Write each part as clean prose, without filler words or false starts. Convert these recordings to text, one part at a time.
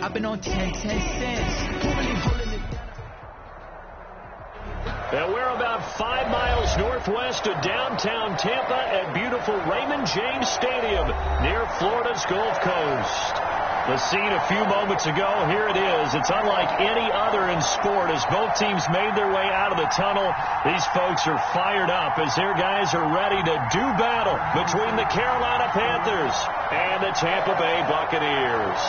I've been on 10 cents. Who really holding it down? And we're about 5 miles northwest of downtown Tampa at beautiful Raymond James Stadium near Florida's Gulf Coast. The scene a few moments ago, here it is. It's unlike any other in sport as both teams made their way out of the tunnel. These folks are fired up as their guys are ready to do battle between the Carolina Panthers and the Tampa Bay Buccaneers.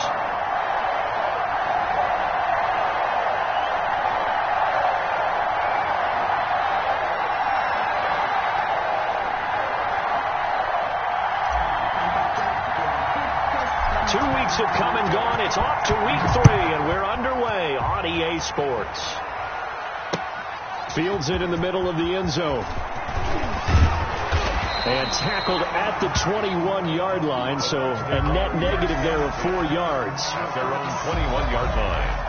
Have come and gone. It's off to week 3, and we're underway on EA Sports. Fields it in the middle of the end zone. And tackled at the 21-yard line, so a net negative there of 4 yards. Their own 21-yard line.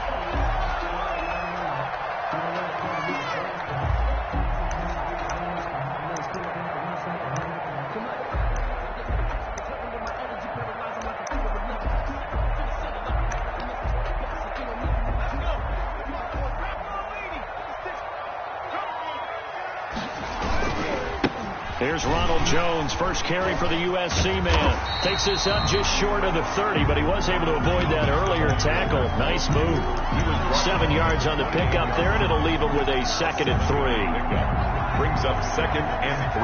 Here's Ronald Jones, first carry for the USC man. Takes this up just short of the 30, but he was able to avoid that earlier tackle. Nice move. 7 yards on the pickup there, and it'll leave him with a 2nd and 3. Brings up 2nd and 3.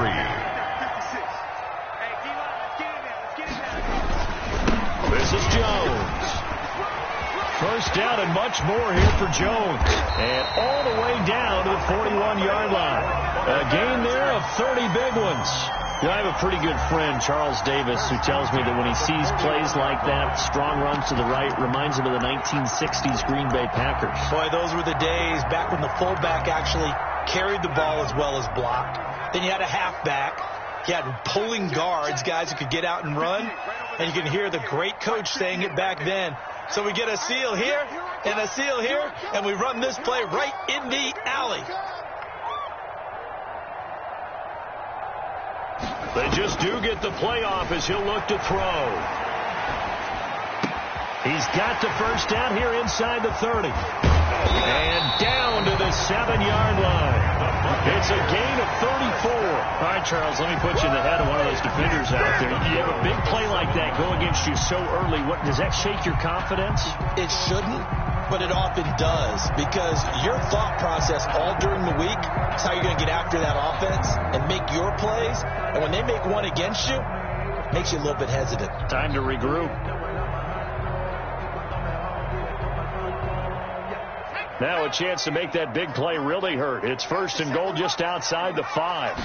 This is Jones. First down and much more here for Jones. And all the way down to the 41-yard line. A gain there of 30 big ones. You know, I have a pretty good friend, Charles Davis, who tells me that when he sees plays like that, strong runs to the right, reminds him of the 1960s Green Bay Packers. Boy, those were the days back when the fullback actually carried the ball as well as blocked. Then you had a halfback. You had pulling guards, guys who could get out and run. And you can hear the great coach saying it back then. So we get a seal here and a seal here, and we run this play right in the alley. They just do get the play off as he'll look to throw. He's got the first down here inside the 30. And down to the 7-yard line. It's a gain of 34. All right, Charles, let me put you in the head of one of those defenders out there. You have a big play like that go against you so early. Does that shake your confidence? It shouldn't, but it often does, because your thought process all during the week is how you're going to get after that offense and make your plays. And when they make one against you, it makes you a little bit hesitant. Time to regroup. Now a chance to make that big play really hurt. It's 1st and goal just outside the 5.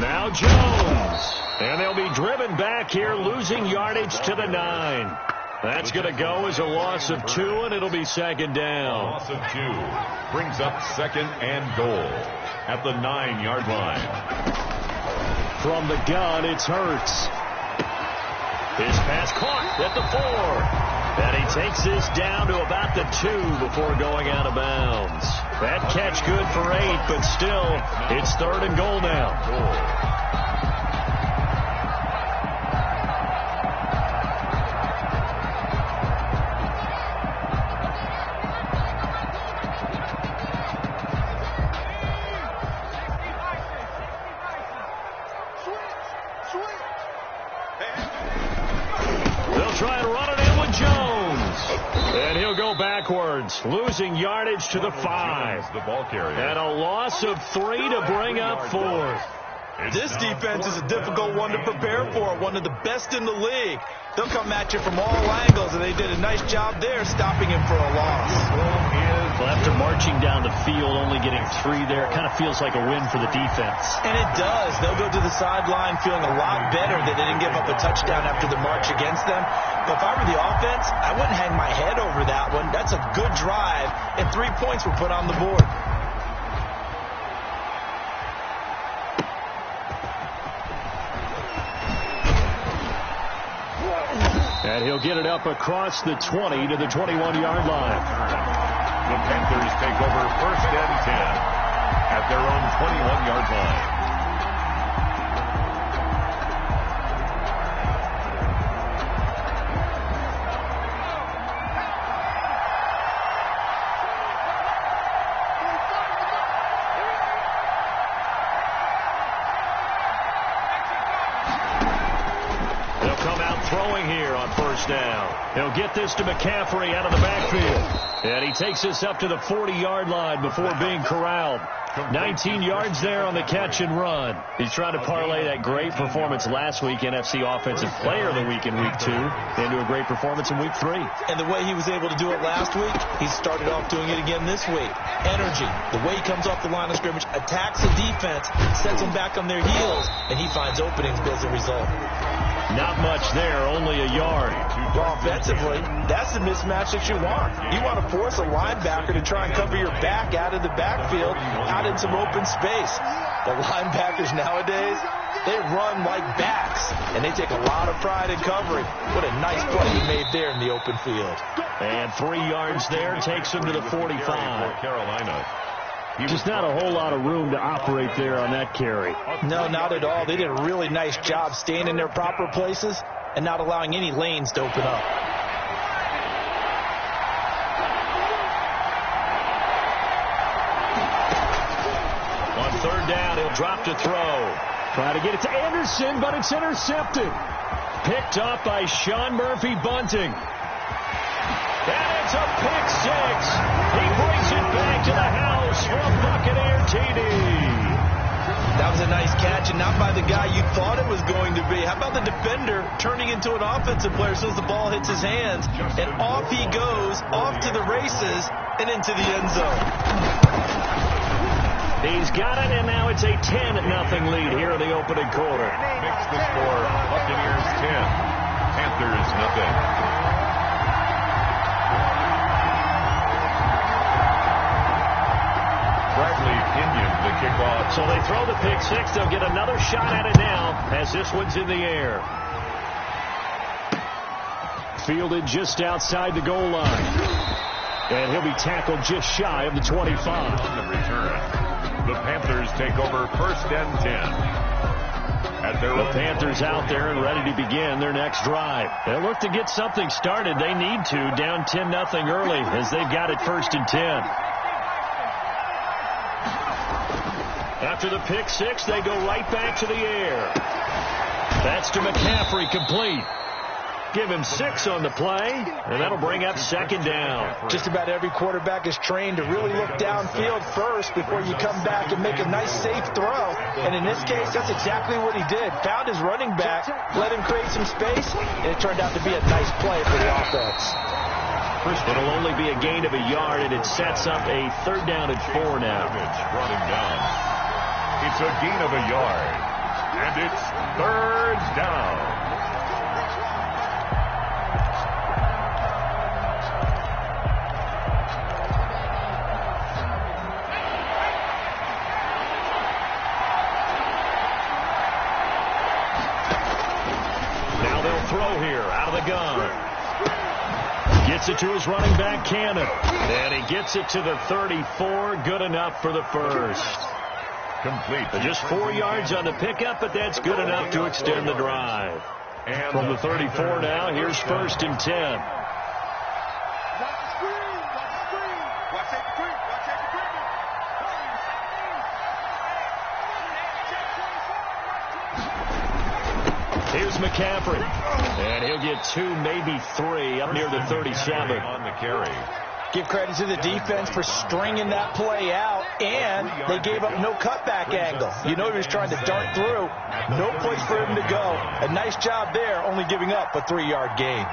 Now Jones. And they'll be driven back here, losing yardage to the 9. That's going to go as a loss of 2, and it'll be 2nd down. Loss of 2 brings up 2nd and goal at the 9-yard line. From the gun, it's Hurts. His pass caught at the 4. And he takes this down to about the 2 before going out of bounds. That catch good for 8, but still, it's 3rd and goal now. Backwards, losing yardage to the 5. The ball carrier. And a loss of 3 to bring up 4th. This defense is a difficult one to prepare for, one of the best in the league. They'll come at you from all angles, and they did a nice job there stopping him for a loss. Well, after marching down the field, only getting 3 there, kind of feels like a win for the defense. And it does. They'll go to the sideline feeling a lot better that they didn't give up a touchdown after the march against them. But if I were the offense, I wouldn't hang my head over that one. That's a good drive, and 3 points were put on the board. And he'll get it up across the 20 to the 21-yard line. The Panthers take over 1st and 10 at their own 21-yard line. touchdown. He'll get this to McCaffrey out of the backfield. And he takes this up to the 40-yard line before being corralled. 19 yards there on the catch and run. He's trying to parlay that great performance last week, NFC Offensive Player of the Week in Week 2, into a great performance in Week 3. And the way he was able to do it last week, he started off doing it again this week. Energy, the way he comes off the line of scrimmage, attacks the defense, sets them back on their heels, and he finds openings as a result. Not much there, only a yard. Well, offensively, that's the mismatch that you want. You want to force a linebacker to try and cover your back out of the backfield, out in some open space. The linebackers nowadays, they run like backs, and they take a lot of pride in covering. What a nice play he made there in the open field. And 3 yards there takes him to the 45. Carolina. Just not a whole lot of room to operate there on that carry. No, not at all. They did a really nice job staying in their proper places and not allowing any lanes to open up. On third down, he'll drop to throw. Try to get it to Anderson, but it's intercepted. Picked up by Sean Murphy Bunting. And it's a pick six. He brings it back to the house for a Buccaneer TD. That was a nice catch, and not by the guy you thought it was going to be. How about the defender turning into an offensive player as soon as the ball hits his hands? And off he goes, off to the races, and into the end zone. He's got it, and now it's a 10-0 lead here in the opening quarter. Makes the score Buccaneers 10, Panthers nothing. The kickoff. So they throw the pick six. They'll get another shot at it now as this one's in the air. Fielded just outside the goal line. And he'll be tackled just shy of the 25. On the return, the Panthers take over first and 10. The Panthers out there and ready to begin their next drive. They'll look to get something started. They need to, down 10-0 early as they've got it first and 10. After the pick six, they go right back to the air. That's to McCaffrey, complete. Give him 6 on the play, and that'll bring up second down. Just about every quarterback is trained to really look downfield first before you come back and make a nice, safe throw. And in this case, that's exactly what he did. Found his running back, let him create some space, and it turned out to be a nice play for the offense. It'll only be a gain of a yard, and it sets up a third down and 4 now. Brought him down. It's a gain of a yard, and it's third down. Now they'll throw here out of the gun. Gets it to his running back, Cannon. And he gets it to the 34. Good enough for the first. Complete. Just 4 yards on the pickup, but that's good enough to extend the drive. And from the 34 now, here's first and 10. Here's McCaffrey. And he'll get 2, maybe 3, up near the 37. On the carry. Give credit to the defense for stringing that play out, and they gave up no cutback angle. You know he was trying to dart through. No place for him to go. A nice job there, only giving up a 3-yard gain.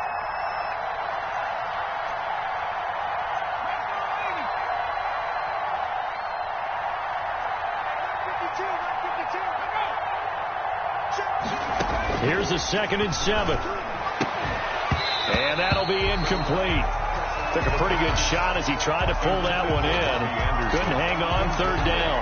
Here's a 2nd and 7. And that'll be incomplete. Took a pretty good shot as he tried to pull that one in. Couldn't hang on, third down.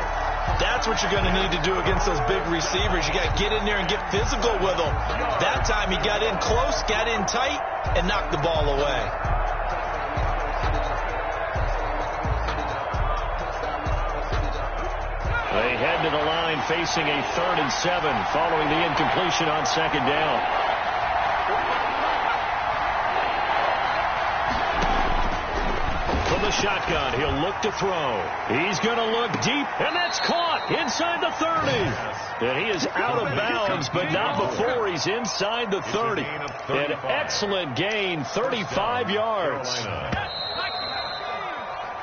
That's what you're going to need to do against those big receivers. You got to get in there and get physical with them. That time he got in close, got in tight, and knocked the ball away. They head to the line facing a 3rd and 7 following the incompletion on 2nd down. From the shotgun. He'll look to throw. He's going to look deep, and that's caught inside the 30. And he is out of bounds, but not before he's inside the 30. An excellent gain, 35 yards.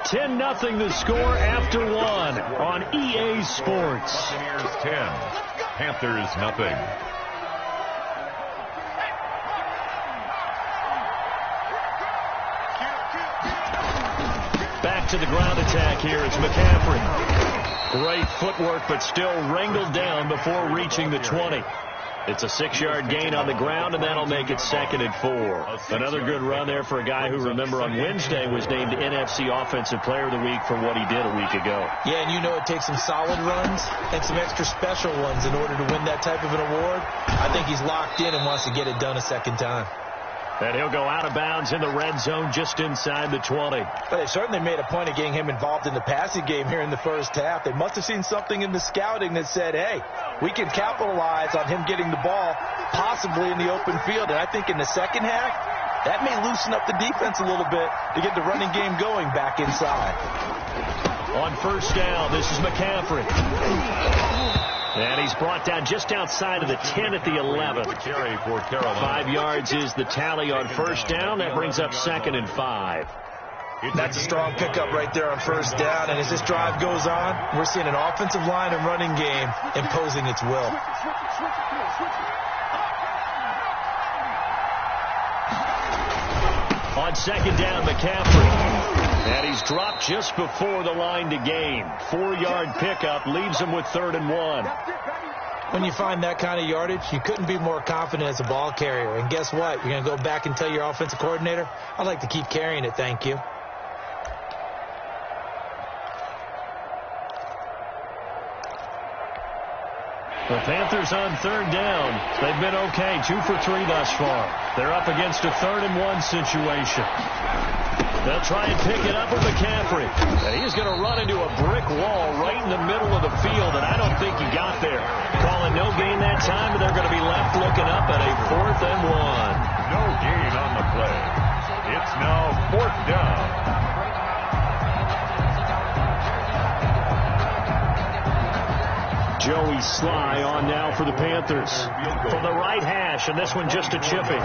10-0 the score after one on EA Sports. Buccaneers 10, Panthers nothing. Back to the ground attack here. It's McCaffrey. Great footwork, but still wrangled down before reaching the 20. It's a 6-yard gain on the ground, and that'll make it 2nd and 4. Another good run there for a guy who, remember, on Wednesday was named NFC Offensive Player of the Week for what he did a week ago. Yeah, and you know it takes some solid runs and some extra special ones in order to win that type of an award. I think he's locked in and wants to get it done a second time. And he'll go out of bounds in the red zone just inside the 20. But they certainly made a point of getting him involved in the passing game here in the first half. They must have seen something in the scouting that said, hey, we can capitalize on him getting the ball possibly in the open field. And I think in the second half, that may loosen up the defense a little bit to get the running game going back inside. On first down, this is McCaffrey. And he's brought down just outside of the 10 at the 11. 5 yards is the tally on first down. That brings up 2nd and 5. That's a strong pickup right there on first down. And as this drive goes on, we're seeing an offensive line and running game imposing its will. On second down, McCaffrey. And he's dropped just before the line to gain. 4-yard pickup leaves him with 3rd and 1. When you find that kind of yardage, you couldn't be more confident as a ball carrier. And guess what? You're going to go back and tell your offensive coordinator, I'd like to keep carrying it, thank you. The Panthers on 3rd down. They've been okay, 2 for 3 thus far. They're up against a 3rd and 1 situation. They'll try and pick it up with McCaffrey. And he's going to run into a brick wall right in the middle of the field, and I don't think he got there. Calling no gain that time, and they're going to be left looking up at a 4th and 1. No gain on the play. It's now 4th down. Joey Sly on now for the Panthers. From the right hash, and this one just a chipping.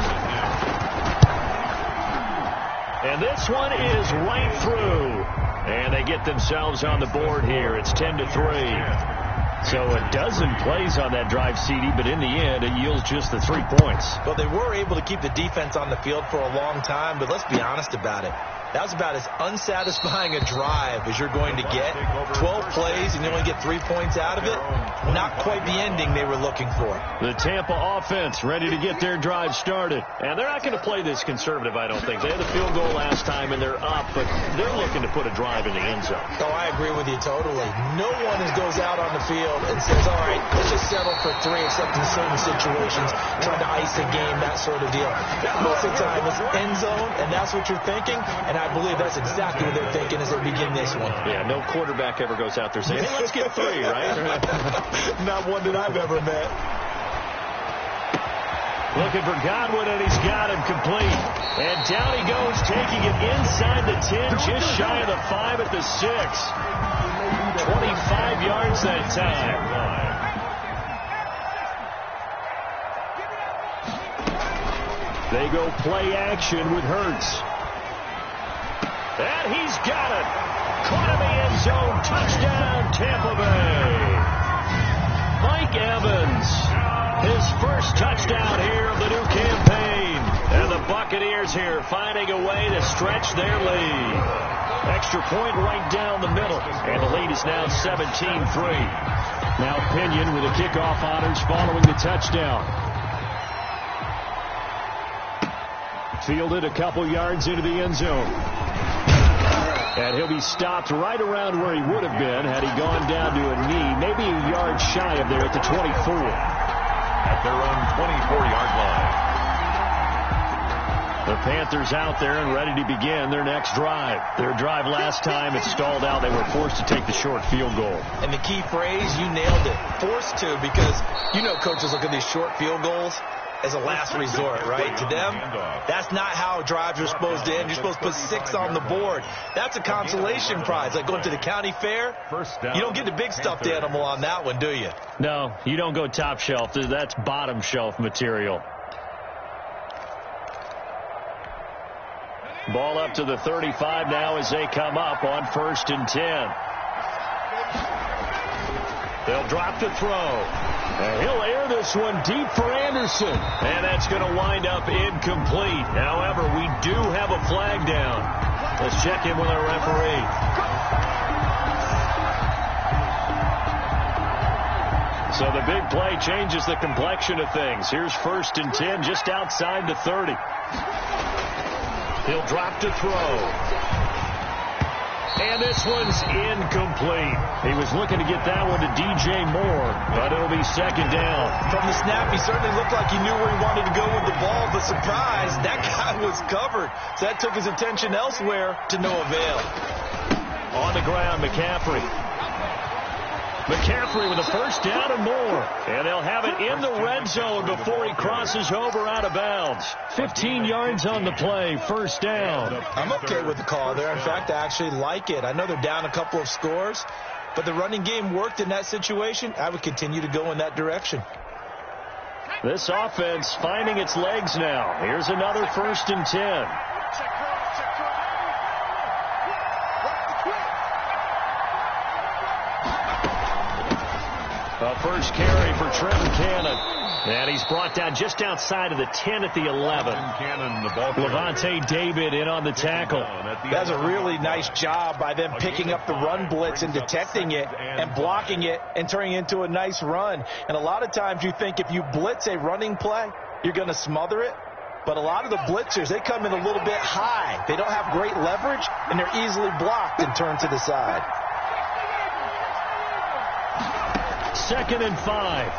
And this one is right through. And they get themselves on the board here. It's 10-3. So a dozen plays on that drive, CD, but in the end, it yields just the 3 points. Well, they were able to keep the defense on the field for a long time, but let's be honest about it. That was about as unsatisfying a drive as you're going to get. 12 plays and you only get 3 points out of it. Not quite the ending they were looking for. The Tampa offense ready to get their drive started. And they're not going to play this conservative, I don't think. They had the field goal last time and they're up, but they're looking to put a drive in the end zone. Oh, I agree with you totally. No one goes out on the field and says, all right, let's just settle for 3, except in certain situations, trying to ice a game, that sort of deal. Most of the time it's end zone, and that's what you're thinking, and I believe that's exactly what they're thinking as they begin this one. Yeah, no quarterback ever goes out there saying, hey, let's get 3, right? Not one that I've ever met. Looking for Godwin, and he's got him complete. And down he goes, taking it inside the 10, just shy of the 5 at the 6. 25 yards that time. They go play action with Hurts. And he's got it. Caught in the end zone. Touchdown, Tampa Bay. Mike Evans. His first touchdown here of the new campaign. And the Buccaneers here finding a way to stretch their lead. Extra point right down the middle. And the lead is now 17-3. Now Pinion with the kickoff honors following the touchdown. Fielded a couple yards into the end zone. And he'll be stopped right around where he would have been had he gone down to a knee, maybe a yard shy of there at the 24. At their own 24-yard line. The Panthers out there and ready to begin their next drive. Their drive last time, it stalled out. They were forced to take the short field goal. And the key phrase, you nailed it. Forced to, because you know coaches look at these short field goals. as a last resort, right? To them, that's not how drives are supposed to end. You're supposed to put 6 on the board. That's a consolation prize, like going to the county fair. You don't get the big stuffed animal on that one, do you? No, you don't go top shelf. That's bottom shelf material. Ball up to the 35 now as they come up on 1st and 10. They'll drop to throw. And he'll air this one deep for Anderson. And that's going to wind up incomplete. However, we do have a flag down. Let's check in with our referee. So the big play changes the complexion of things. Here's 1st and 10 just outside the 30. He'll drop to throw. And this one's incomplete. He was looking to get that one to DJ Moore, but it'll be 2nd down. From the snap, he certainly looked like he knew where he wanted to go with the ball, but surprise, that guy was covered. So that took his attention elsewhere to no avail. On the ground, McCaffrey. McCaffrey with a 1st down and more. And they'll have it in the red zone before he crosses over out of bounds. 15 yards on the play, 1st down. I'm okay with the call there. In fact, I actually like it. I know they're down a couple of scores, but the running game worked in that situation. I would continue to go in that direction. This offense finding its legs now. Here's another 1st and 10. First carry for Trevor Cannon. And he's brought down just outside of the 10 at the 11. Levante David in on the tackle. That's a really nice job by them picking up the run blitz and detecting it and blocking it and turning it into a nice run. And a lot of times you think if you blitz a running play, you're going to smother it. But a lot of the blitzers, they come in a little bit high. They don't have great leverage, and they're easily blocked and turned to the side. 2nd and 5.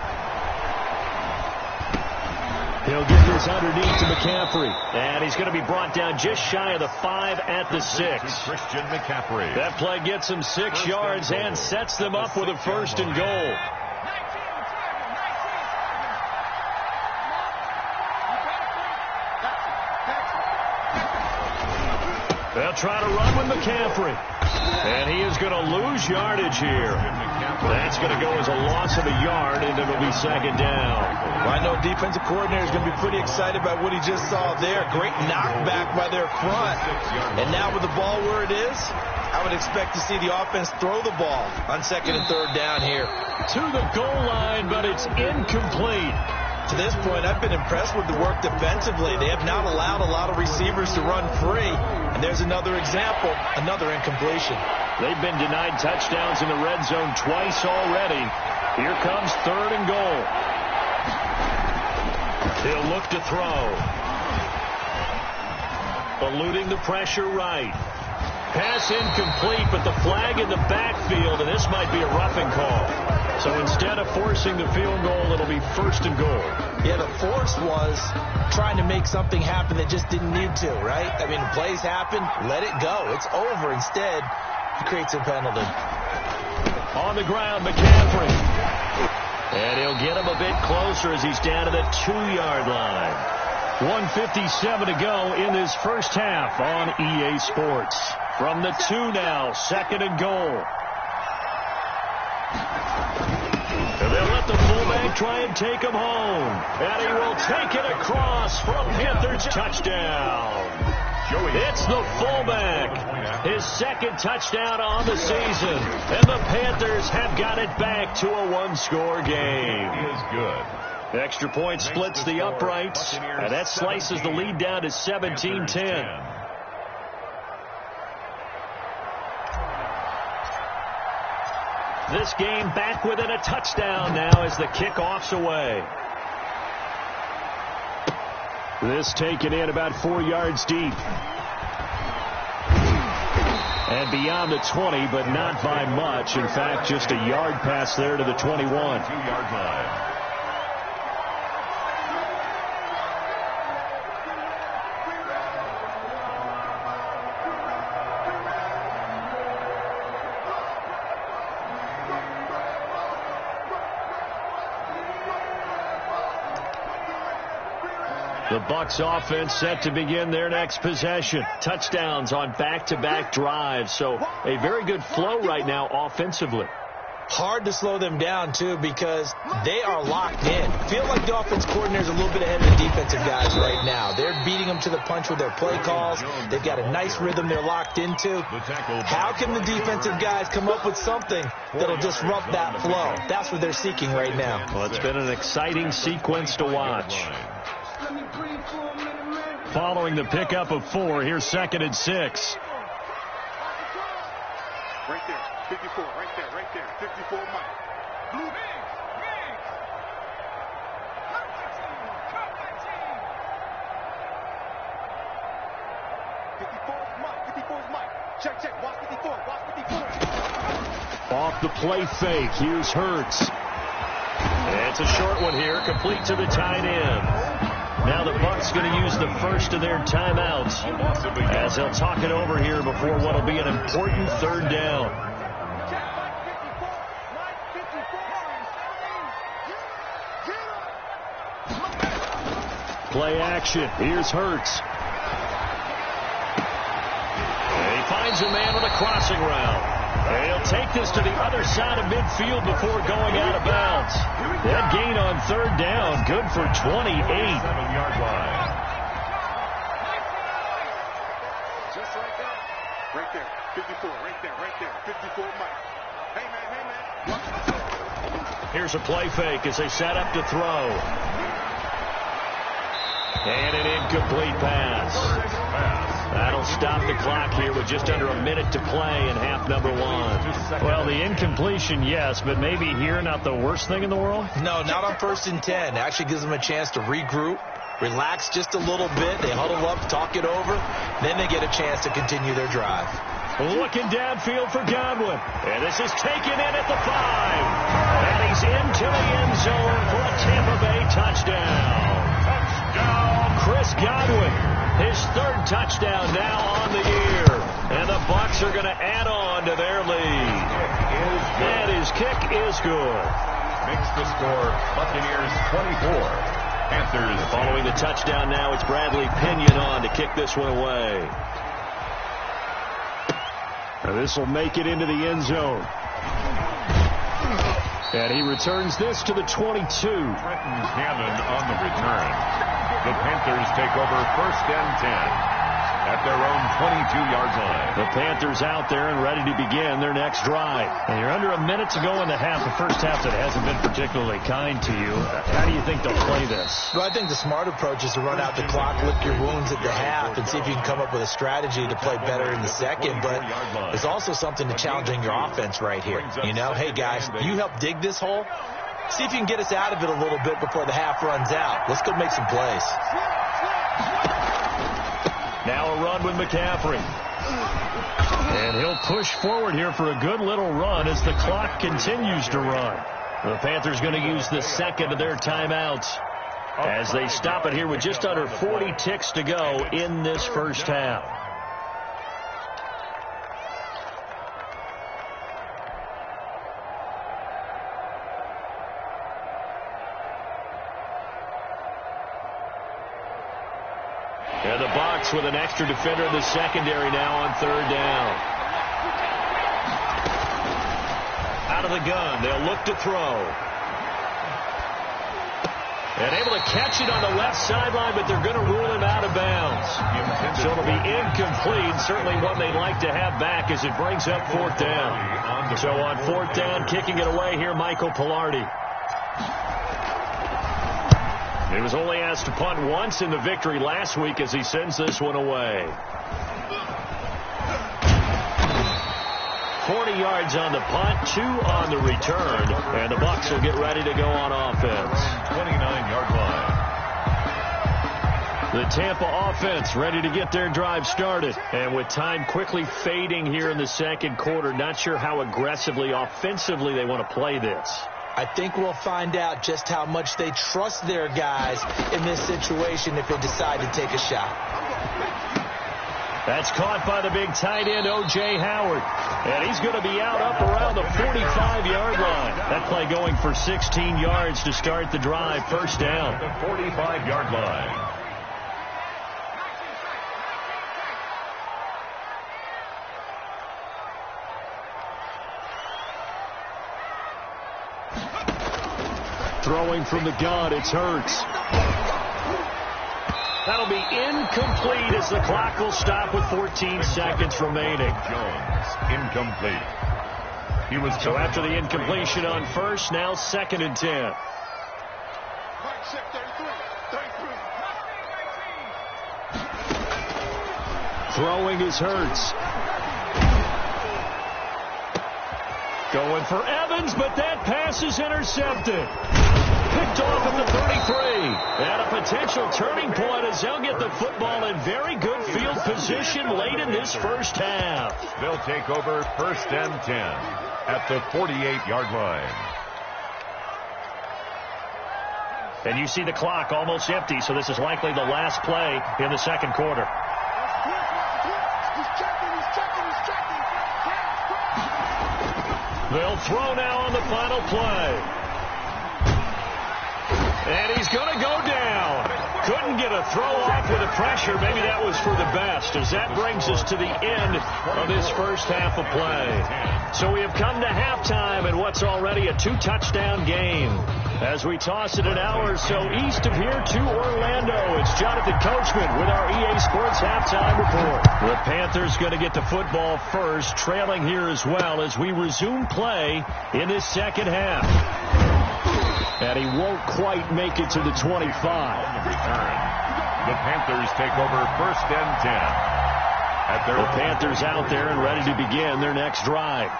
He'll get this underneath to McCaffrey. And he's going to be brought down just shy of the 5 at the 6. Christian McCaffrey. That play gets him 6 yards and sets them up with a 1st and goal. They'll try to run with McCaffrey. And he is going to lose yardage here. That's going to go as a loss of a yard, and it'll be 2nd down. Well, I know defensive coordinator is going to be pretty excited by what he just saw there. Great knockback by their front. And now with the ball where it is, I would expect to see the offense throw the ball on 2nd and 3rd down here. To the goal line, but it's incomplete. To this point, I've been impressed with the work defensively. They have not allowed a lot of receivers to run free. And there's another example, another incompletion. They've been denied touchdowns in the red zone twice already. Here comes 3rd and goal. He'll look to throw. Eluding the pressure right. Pass incomplete, but the flag in the backfield, and this might be a roughing call. So instead of forcing the field goal, it'll be 1st and goal. Yeah, the force was trying to make something happen that just didn't need to, right? I mean, plays happen, let it go. It's over. Instead, he creates a penalty. On the ground, McCaffrey. And he'll get him a bit closer as he's down to the 2-yard line. 1:57 to go in this first half on EA Sports. From the 2 now, 2nd and goal. And they'll let the fullback try and take him home. And he will take it across for a Panthers touchdown. It's the fullback. His 2nd touchdown on the season. And the Panthers have got it back to a 1-score game. He is good. The extra point splits the uprights. And that slices the lead down to 17-10. This game back within a touchdown now as the kickoff's away. This taken in about 4 yards deep. And beyond the 20, but not by much. In fact, just a yard pass there to the 21. 2-yard line. The Bucs offense set to begin their next possession. Touchdowns on back-to-back drives. So a very good flow right now offensively. Hard to slow them down, too, because they are locked in. Feel like the offense coordinator is a little bit ahead of the defensive guys right now. They're beating them to the punch with their play calls. They've got a nice rhythm they're locked into. How can the defensive guys come up with something that'll disrupt that flow? That's what they're seeking right now. Well, it's been an exciting sequence to watch. Following the pickup of 4, here's 2nd and 6. Right there, 54, right there, 54 Mike. Blue Big. 54's Mike. Check, watch 54. Off the play fake, here's Hurts. It's a short one here, complete to the tight end. Now the Bucs going to use the first of their timeouts as they'll talk it over here before what will be an important 3rd down. Play action. Here's Hurts. He finds a man with a crossing route. He'll take this to the other side of midfield before going out of bounds. That gain on 3rd down, good for 28. 7-yard line. Just like that. Right there, 54, right there. 54 Mike. Hey, man. Here's a play fake as they set up to throw. And an incomplete pass. That'll stop the clock here with just under a minute to play in half number 1. Well, the incompletion, yes, but maybe here not the worst thing in the world? No, not on 1st and 10. Actually gives them a chance to regroup, relax just a little bit. They huddle up, talk it over. Then they get a chance to continue their drive. Looking downfield for Godwin. And this is taken in at the 5. And he's into the end zone for a Tampa Bay touchdown. Chris Godwin, his 3rd touchdown now on the year. And the Bucs are going to add on to their lead. And his kick is good. Makes the score Buccaneers 24. Panthers following the touchdown now. It's Bradley Pinion on to kick this one away. This will make it into the end zone. And he returns this to the 22. Trenton Cannon on the return. The Panthers take over 1st and 10 at their own 22-yard line. The Panthers out there and ready to begin their next drive. And you're under a minute to go in the half. The first half that hasn't been particularly kind to you. How do you think they'll play this? Well, I think the smart approach is to run out the clock, lick your wounds at the half, and see if you can come up with a strategy to play better in the second. But there's also something to challenging your offense right here. You know, hey, guys, you help dig this hole. See if you can get us out of it a little bit before the half runs out. Let's go make some plays. Now a run with McCaffrey. And he'll push forward here for a good little run as the clock continues to run. The Panthers going to use the 2nd of their timeouts as they stop it here with just under 40 ticks to go in this first half. And the Bucs with an extra defender in the secondary now on 3rd down. Out of the gun, they'll look to throw. And able to catch it on the left sideline, but they're going to rule him out of bounds. So it'll be incomplete, certainly one they'd like to have back as it brings up 4th down. So on 4th down, kicking it away here, Michael Pilardi. He was only asked to punt once in the victory last week as he sends this one away. 40 yards on the punt, 2 on the return, and the Bucs will get ready to go on offense. 29-yard line. The Tampa offense ready to get their drive started. And with time quickly fading here in the second quarter, not sure how aggressively, offensively they want to play this. I think we'll find out just how much they trust their guys in this situation if they decide to take a shot. That's caught by the big tight end, O.J. Howard. And he's going to be out up around the 45-yard line. That play going for 16 yards to start the drive. 1st down. The 45-yard line. Throwing from the gun, it's Hurts. That'll be incomplete as the clock will stop with 14 seconds remaining. Jones, incomplete. He was so after the incompletion on first, now 2nd and 10. Throwing is Hurts. Going for Evans, but that pass is intercepted. Picked off at the 33. And a potential turning point as they'll get the football in very good field position late in this first half. They'll take over 1st and 10 at the 48-yard line. And you see the clock almost empty, so this is likely the last play in the second quarter. They'll throw now on the final play. And he's going to go down. Couldn't get a throw off with the pressure. Maybe that was for the best, as that brings us to the end of this first half of play. So we have come to halftime in what's already a 2-touchdown game. As we toss it an hour or so east of here to Orlando, it's Jonathan Coachman with our EA Sports Halftime Report. The Panthers going to get the football first, trailing here as well as we resume play in this second half. And he won't quite make it to the 25. On the return, the Panthers take over 1st and 10. The Panthers out there and ready to begin their next drive.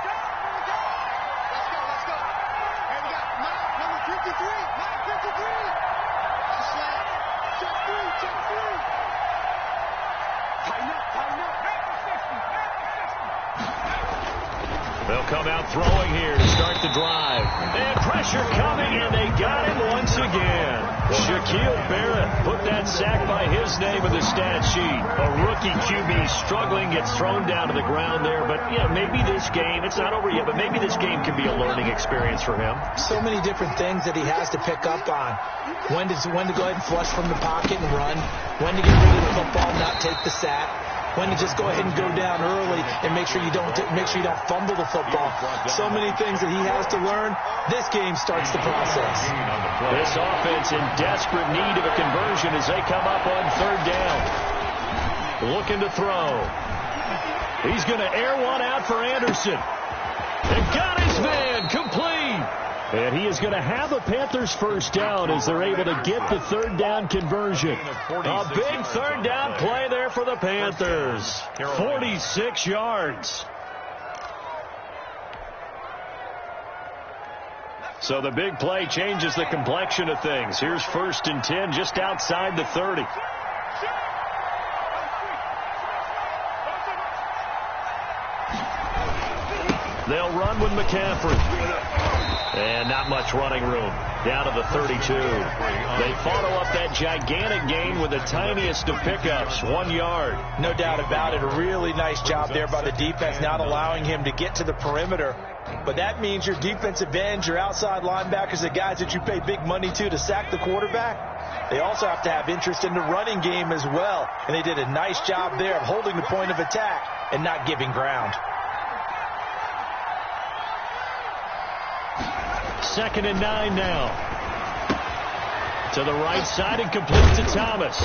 They'll come out throwing here to start the drive. And pressure coming, and they got him once again. Shaquille Barrett put that sack by his name in the stat sheet. A rookie QB struggling, gets thrown down to the ground there. But, yeah, maybe this game, it's not over yet, but maybe this game can be a learning experience for him. So many different things that he has to pick up on. When to go ahead and flush from the pocket and run. When to get rid of the football and not take the sack. When to just go ahead and go down early and make sure you don't fumble the football. So many things that he has to learn. This game starts the process. This offense in desperate need of a conversion as they come up on 3rd down. Looking to throw. He's going to air one out for Anderson. And got his man complete. And he is going to have a Panthers first down as they're able to get the 3rd down conversion. A big 3rd down play there for the Panthers. 46 yards. So the big play changes the complexion of things. Here's 1st and 10 just outside the 30. They'll run with McCaffrey. And not much running room. Down to the 32. They follow up that gigantic gain with the tiniest of pickups, 1 yard. No doubt about it. A really nice job there by the defense, not allowing him to get to the perimeter. But that means your defensive ends, your outside linebackers, the guys that you pay big money to sack the quarterback, they also have to have interest in the running game as well. And they did a nice job there of holding the point of attack and not giving ground. 2nd and 9 now. To the right side and complete to Thomas.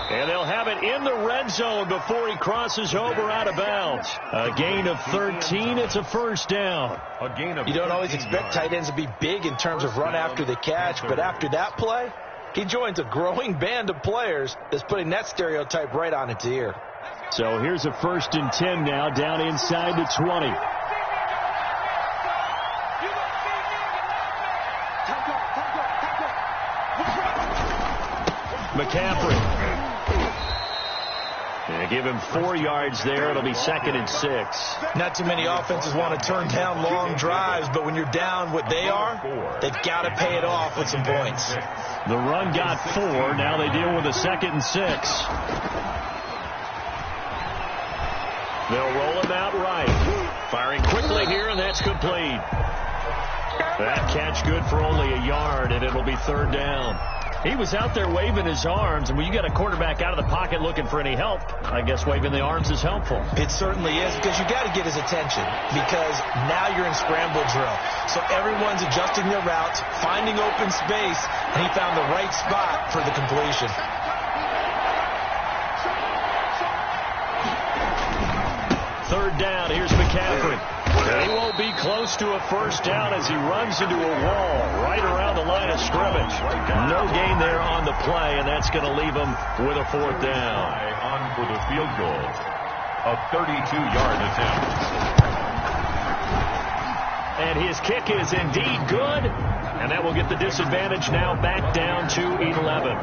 And they'll have it in the red zone before he crosses over out of bounds. A gain of 13. It's a first down. You don't always expect tight ends to be big in terms of run after the catch, but after that play, he joins a growing band of players that's putting that stereotype right on its ear. So here's a 1st and 10 now down inside the 20. McCaffrey. And give him 4 yards there. It'll be 2nd and 6. Not too many offenses want to turn down long drives, but when you're down what they are, they've got to pay it off with some points. The run got 4. Now they deal with a 2nd and 6. They'll roll him out right. Firing quickly here, and that's complete. That catch good for only a yard, and it'll be 3rd down. He was out there waving his arms, and when you got a quarterback out of the pocket looking for any help, I guess waving the arms is helpful. It certainly is, because you got to get his attention, because now you're in scramble drill. So everyone's adjusting their routes, finding open space, and he found the right spot for the completion. Third down, here's McCaffrey. And he won't be close to a first down as he runs into a wall right around the line of scrimmage. No gain there on the play, and that's going to leave him with a fourth down. On for the field goal. A 32-yard attempt. And his kick is indeed good, and that will get the disadvantage now back down to 11.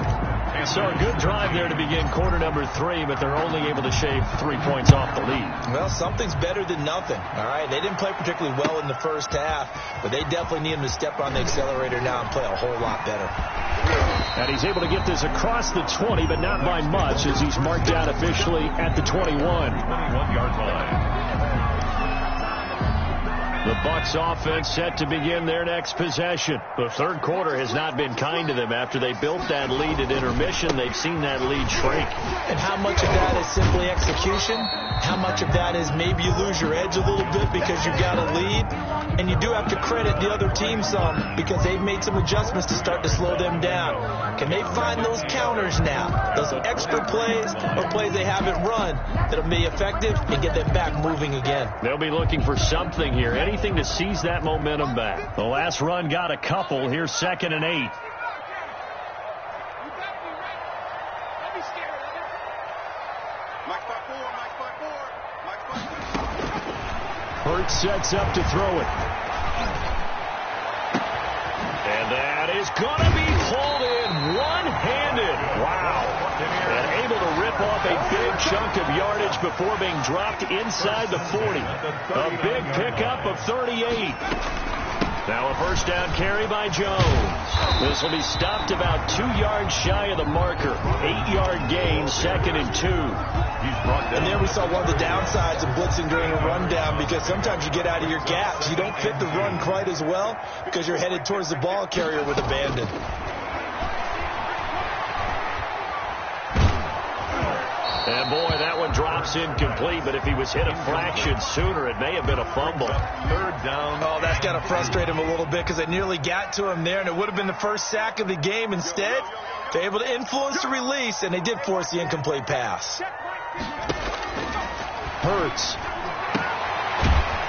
So a good drive there to begin quarter number 3, but they're only able to shave 3 points off the lead. Well, something's better than nothing, all right? They didn't play particularly well in the first half, but they definitely need him to step on the accelerator now and play a whole lot better. And he's able to get this across the 20, but not by much, as he's marked down officially at the 21. 21-yard line. The Bucs offense set to begin their next possession. The third quarter has not been kind to them. After they built that lead at intermission, they've seen that lead shrink. And how much of that is simply execution? How much of that is maybe you lose your edge a little bit because you've got a lead? And you do have to credit the other team some, because they've made some adjustments to start to slow them down. Can they find those counters now, those extra plays or plays they haven't run that'll be effective and get them back moving again? They'll be looking for something here, anything to seize that momentum back. The last run got a couple. Here's 2nd and 8. Hurts sets up to throw it. And that is going to be pulled in one-handed. Wow. And able to rip off a big chunk of yardage before being dropped inside the 40. A big pickup of 38. Now a first down carry by Jones. This will be stopped about 2 yards shy of the marker. 8-yard gain, 2nd and 2. And there we saw one of the downsides of blitzing during a rundown, because sometimes you get out of your gaps. You don't fit the run quite as well because you're headed towards the ball carrier with abandon. And boy, that one drops incomplete, but if he was hit a fraction sooner, it may have been a fumble. Third down. Oh, that's got to frustrate him a little bit, because they nearly got to him there, and it would have been the first sack of the game. Instead, they're able to influence the release, and they did force the incomplete pass. Hurts.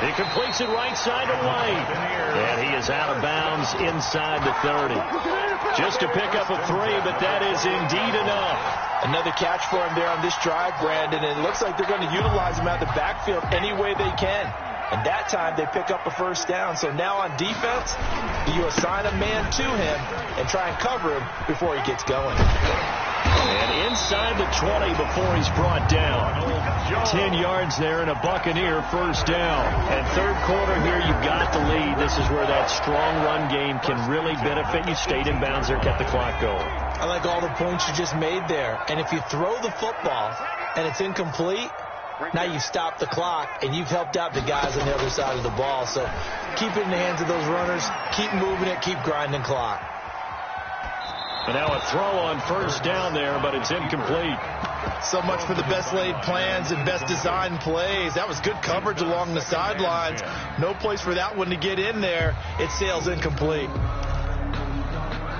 He completes it right side to White. And he is out of bounds inside the 30. Just to pick up a 3, but that is indeed enough. Another catch for him there on this drive, Brandon, and it looks like they're going to utilize him out of the backfield any way they can. And that time they pick up a first down. So now on defense, you assign a man to him and try and cover him before he gets going. And inside the 20 before he's brought down. 10 yards there and a Buccaneer first down. And third quarter here, you've got the lead. This is where that strong run game can really benefit you. Stayed in bounds there, kept the clock going. I like all the points you just made there. And if you throw the football and it's incomplete, now you've stopped the clock and you've helped out the guys on the other side of the ball. So keep it in the hands of those runners. Keep moving it. Keep grinding clock. And now a throw on first down there, but it's incomplete. So much for the best laid plans and best designed plays. That was good coverage along the sidelines. No place for that one to get in there. It sails incomplete.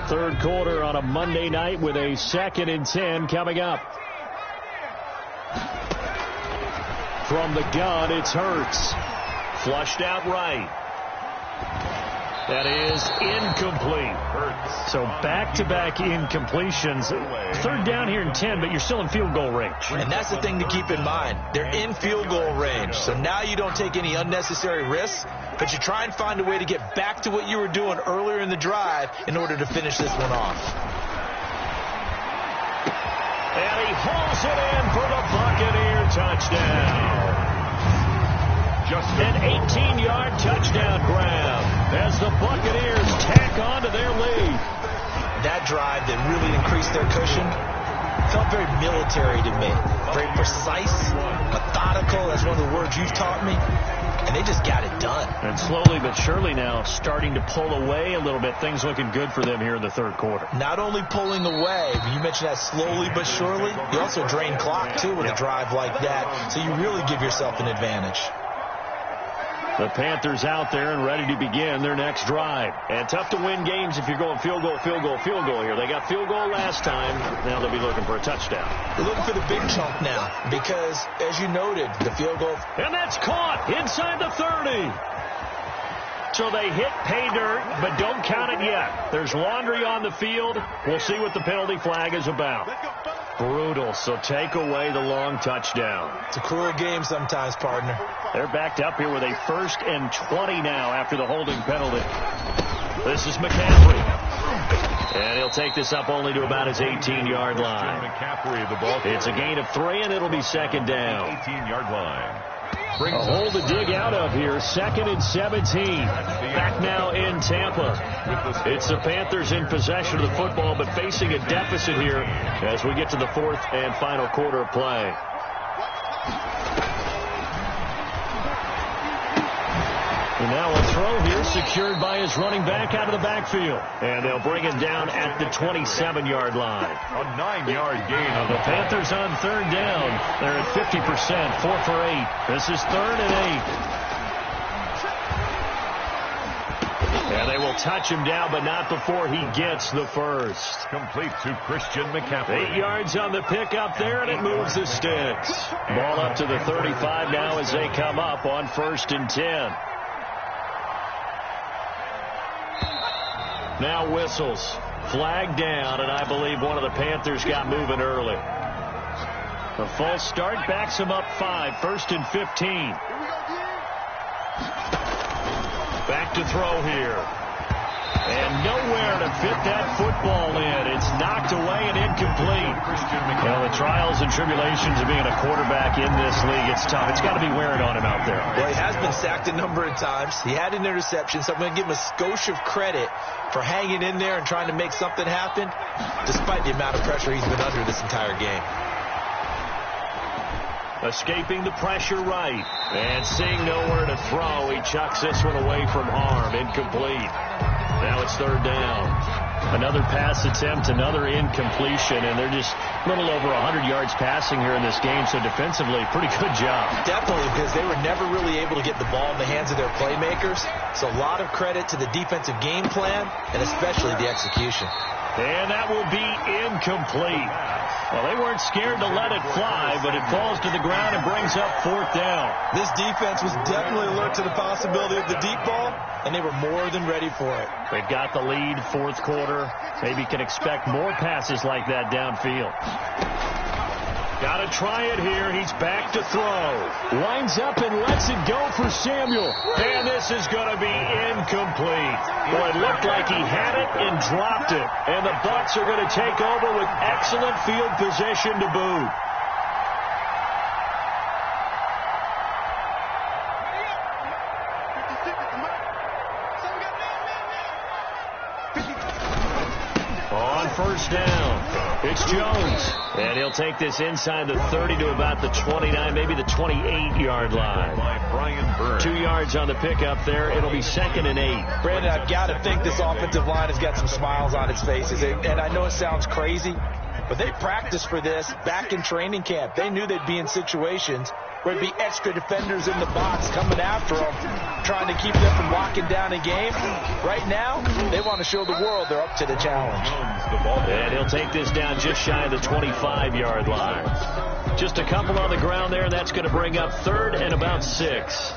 Third quarter on a Monday night with a 2nd and 10 coming up. From the gun, it's Hurts. Flushed out right. That is incomplete. So back-to-back incompletions. Third down here in 10, but you're still in field goal range. And that's the thing to keep in mind. They're in field goal range. So now you don't take any unnecessary risks, but you try and find a way to get back to what you were doing earlier in the drive in order to finish this one off. And he hauls it in for the Buccaneer touchdown. Just an 18-yard touchdown grab as the Buccaneers tack on to their lead. That drive that really increased their cushion felt very military to me. Very precise, methodical. That's one of the words you've taught me. And they just got it done. And slowly but surely now starting to pull away a little bit. Things looking good for them here in the third quarter. Not only pulling away, but you mentioned that slowly but surely. You also drain clock, too, with a drive like that. So you really give yourself an advantage. The Panthers out there and ready to begin their next drive. And tough to win games if you're going field goal, field goal, field goal here. They got field goal last time. Now they'll be looking for a touchdown. They're looking for the big chunk now because, as you noted, the field goal. And that's caught inside the 30. So they hit pay dirt, but don't count it yet. There's laundry on the field. We'll see what the penalty flag is about. Brutal, so take away the long touchdown. It's a cruel game sometimes, partner. They're backed up here with a 1st and 20 now after the holding penalty. This is McCaffrey. And he'll take this up only to about his 18-yard line. McCaffrey, the ball. It's a gain of 3, and it'll be second down. 18-yard line. A hole to dig out of here. 2nd and 17. Back now in Tampa. It's the Panthers in possession of the football, but facing a deficit here as we get to the 4th and final quarter of play. And now a throw here secured by his running back out of the backfield. And they'll bring him down at the 27-yard line. A 9-yard gain on The Panthers on 3rd down. They're at 50%, 4 for 8. This is 3rd and 8. And they will touch him down, but not before he gets the first. Complete to Christian McCaffrey. 8 yards on the pickup there, and it moves the sticks. Ball up to the 35 now as they come up on 1st and 10. Now whistles. Flag down, and I believe one of the Panthers got moving early. The false start backs him up 5. 1st and 15. Back to throw here. And nowhere to fit that football in. It's knocked away and incomplete. Well, the trials and tribulations of being a quarterback in this league, it's tough. It's got to be wearing on him out there. Well, he has been sacked a number of times. He had an interception, so I'm going to give him a skosh of credit for hanging in there and trying to make something happen, despite the amount of pressure he's been under this entire game. Escaping the pressure right. And seeing nowhere to throw, he chucks this one away from harm. Incomplete. Now it's 3rd down. Another pass attempt, another incompletion, and they're just a little over 100 yards passing here in this game, so defensively, pretty good job. Definitely, because they were never really able to get the ball in the hands of their playmakers. So a lot of credit to the defensive game plan, and especially the execution. And that will be incomplete. Well, they weren't scared to let it fly, but it falls to the ground and brings up 4th down. This defense was definitely alert to the possibility of the deep ball, and they were more than ready for it. They've got the lead, 4th quarter. Maybe can expect more passes like that downfield. Got to try it here. He's back to throw. Winds up and lets it go for Samuel. And this is going to be incomplete. Boy, it looked like he had it and dropped it. And the Bucs are going to take over with excellent field position to boot. On 1st down, it's Jones. And he'll take this inside the 30 to about the 29, maybe the 28-yard line. 2 yards on the pickup there. It'll be 2nd and 8. Brandon, I've got to think this offensive line has got some smiles on its faces. And I know it sounds crazy, but they practiced for this back in training camp. They knew they'd be in situations where there'd be extra defenders in the box coming after them, trying to keep them from locking down a game. Right now, they want to show the world they're up to the challenge. And he'll take this down just shy of the 25-yard line. Just a couple on the ground there, and that's going to bring up 3rd and about 6.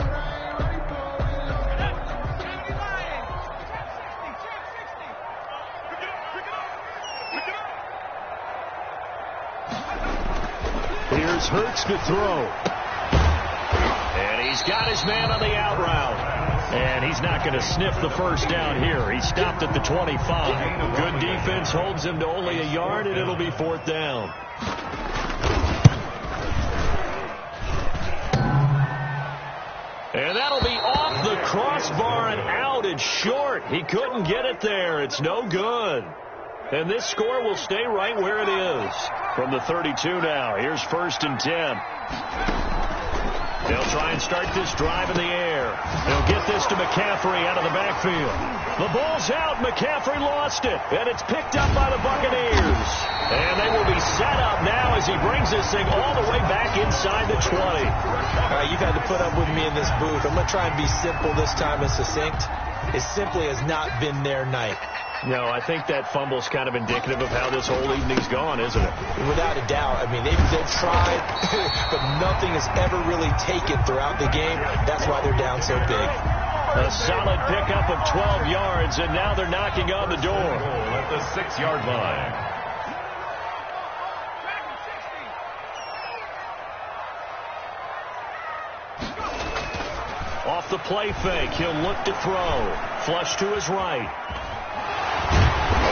Here's Hurts to throw. And he's got his man on the out route. And he's not going to sniff the first down here. He stopped at the 25. Good defense holds him to only a yard, and it'll be 4th down. And that'll be off the crossbar and out and short. He couldn't get it there. It's no good. And this score will stay right where it is. From the 32 now, here's 1st and 10. They'll try and start this drive in the air. They'll get this to McCaffrey out of the backfield. The ball's out. McCaffrey lost it. And it's picked up by the Buccaneers. And they will be set up now as he brings this thing all the way back inside the 20. You've had to put up with me in this booth. I'm going to try and be simple this time and succinct. It simply has not been their night. No, I think that fumble's kind of indicative of how this whole evening's gone, isn't it? Without a doubt. I mean, they've tried, but nothing has ever really taken throughout the game. That's why they're down so big. A solid pickup of 12 yards, and now they're knocking on the door. At the 6-yard line. Off the play fake, he'll look to throw. Flush to his right.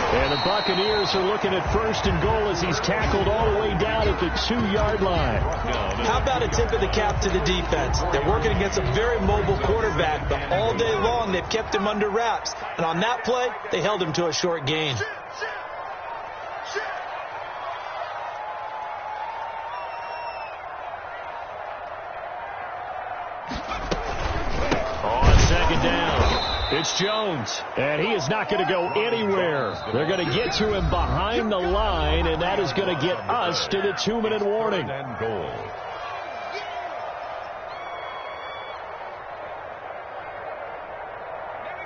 And the Buccaneers are looking at 1st and goal as he's tackled all the way down at the 2-yard line. How about a tip of the cap to the defense? They're working against a very mobile quarterback, but all day long they've kept him under wraps. And on that play, they held him to a short gain. On 2nd down. It's Jones, and he is not going to go anywhere. They're going to get to him behind the line, and that is going to get us to the 2-minute warning. And goal.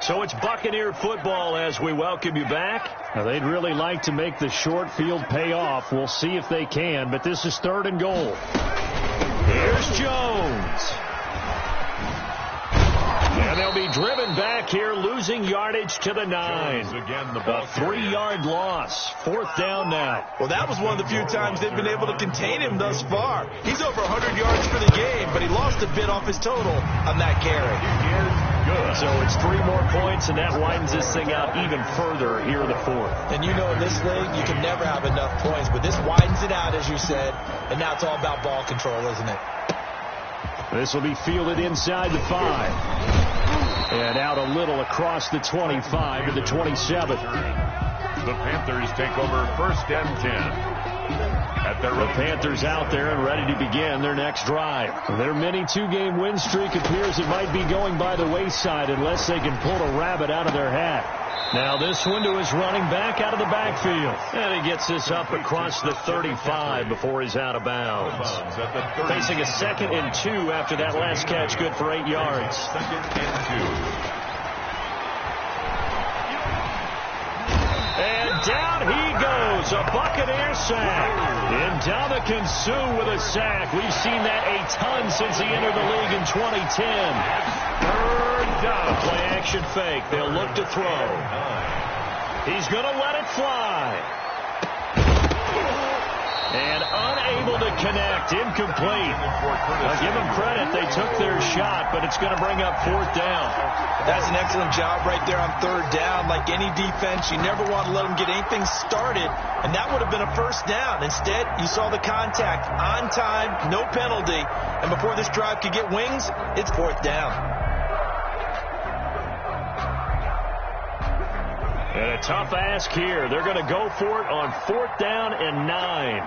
So it's Buccaneer football as we welcome you back. Now, they'd really like to make the short field pay off. We'll see if they can, but this is 3rd and goal. Here's Jones. And they'll be driven back here, losing yardage to the 9. Again, the A 3-yard loss. 4th down now. Well, that was one of the few times they've been able to contain him thus far. He's over 100 yards for the game, but he lost a bit off his total on that carry. Good. So it's 3 more points, and that widens this thing out even further here in the 4th. And you know in this league, you can never have enough points, but this widens it out, as you said, and now it's all about ball control, isn't it? This will be fielded inside the 5. And out a little across the 25 to the 27. The Panthers take over 1st and 10. The Panthers out there and ready to begin their next drive. Their mini 2-game win streak appears it might be going by the wayside unless they can pull a rabbit out of their hat. Now this one to his running back out of the backfield. And he gets this up across the 35 before he's out of bounds. Facing a 2nd and 2 after that last catch, good for 8 yards. 2nd and 2. And down he goes, a Buccaneer sack. And Ndamukong Suh with a sack. We've seen that a ton since he entered the league in 2010. 3rd down. Play action fake. They'll look to throw. He's going to let it fly. And unable to connect. Incomplete. I'll give them credit. They took their shot, but it's going to bring up 4th down. That's an excellent job right there on 3rd down. Like any defense, you never want to let them get anything started, and that would have been a 1st down. Instead, you saw the contact on time, no penalty, and before this drive could get wings, it's 4th down. And a tough ask here. They're going to go for it on 4th down and 9.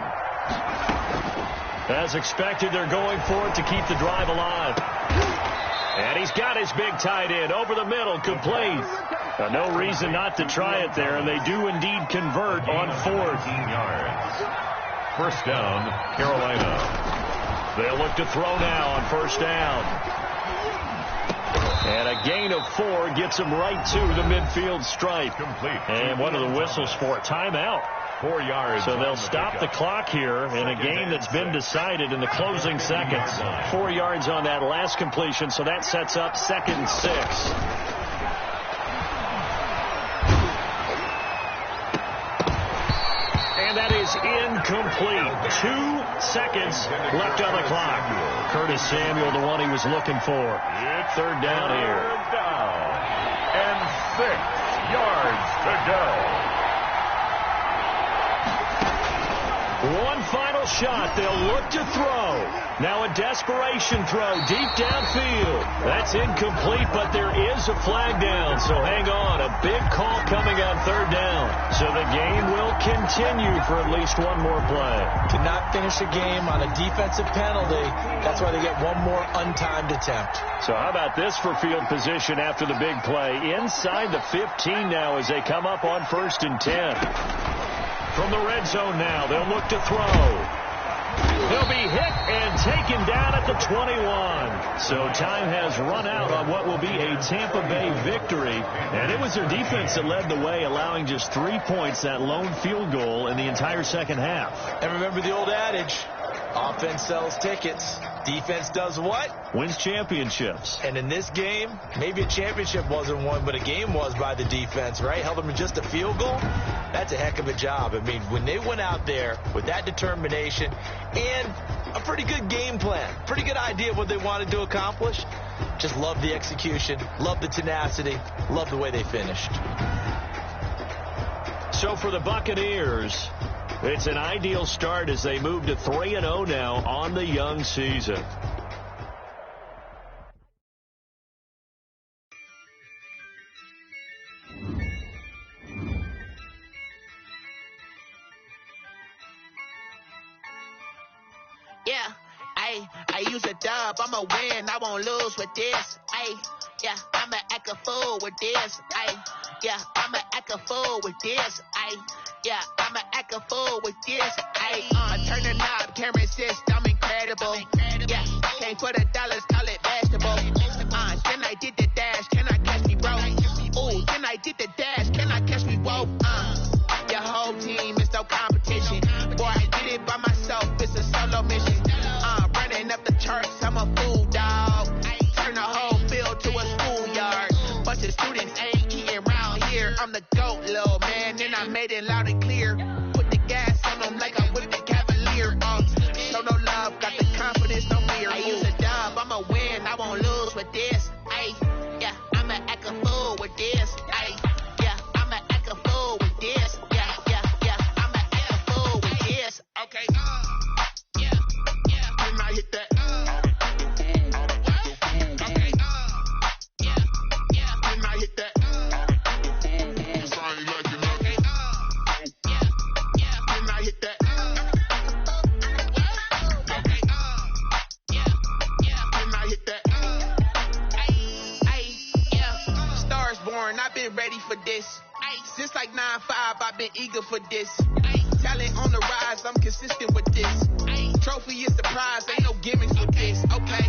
As expected, they're going for it to keep the drive alive. And he's got his big tight end over the middle, complete. No reason not to try it there, and they do indeed convert on 4th. Yards. 1st down, Carolina. They'll look to throw now on 1st down. And a gain of 4 gets him right to the midfield stripe. Complete. And what are the whistles for? Timeout. 4 yards. So they'll stop the clock here in a game that's been decided in the closing seconds. 4 yards on that last completion, so that sets up 2nd and 6. And that is incomplete. 2 seconds left on the clock. Curtis Samuel, the one he was looking for. 3rd down here. 3rd down. And 6 yards to go. One final middle shot. They'll look to throw. Now a desperation throw deep downfield. That's incomplete, but there is a flag down. So hang on. A big call coming on third down. So the game will continue for at least one more play. Cannot finish a game on a defensive penalty. That's why they get one more untimed attempt. So how about this for field position after the big play? Inside the 15 now as they come up on 1st and 10. From the red zone now, they'll look to throw. He'll be hit and taken down at the 21. So time has run out on what will be a Tampa Bay victory. And it was their defense that led the way, allowing just 3 points, that lone field goal in the entire second half. And remember the old adage, offense sells tickets. Defense does what? Wins championships. And in this game, maybe a championship wasn't won, but a game was by the defense, right? Held them to just a field goal. That's a heck of a job. I mean, when they went out there with that determination and a pretty good game plan, pretty good idea of what they wanted to accomplish, just love the execution, love the tenacity, love the way they finished. So for the Buccaneers, it's an ideal start as they move to 3-0 now on the young season. Yeah, I use a dub, I'ma win, I won't lose with this. Yeah, I'ma act a fool with this. Yeah, I'ma act a fool with this. Yeah, I'ma act a fool with this. Turn the knob, camera system incredible. Yeah, can't put a dollars, call it vegetable. Then I did the dash, can I catch me, bro? Ooh, then I did the dash, can I catch me, whoa? Your whole team is no competition. Boy, I did it by myself, it's a solo mission. Running up the charts, I'm a fool, dog. Turn the whole field to a schoolyard. Bunch of students ain't eating around here. I'm the GOAT, little man, and I made it loud and clear. Put the gas on them like I whipped the Cavalier. Show no love, got the confidence, no fear. I use a dub, I'ma win, I won't lose with this. Yeah, I'ma act a fool with this. Yeah, I'ma act a fool with this. Yeah, I'ma act a fool with this. Okay, yeah, when I hit that. Okay, yeah, when I hit that. I've been ready for this. Since like 9-5, I've been eager for this. Talent on the rise, I'm consistent with this. Trophy is the prize, ain't no gimmicks with this. Okay,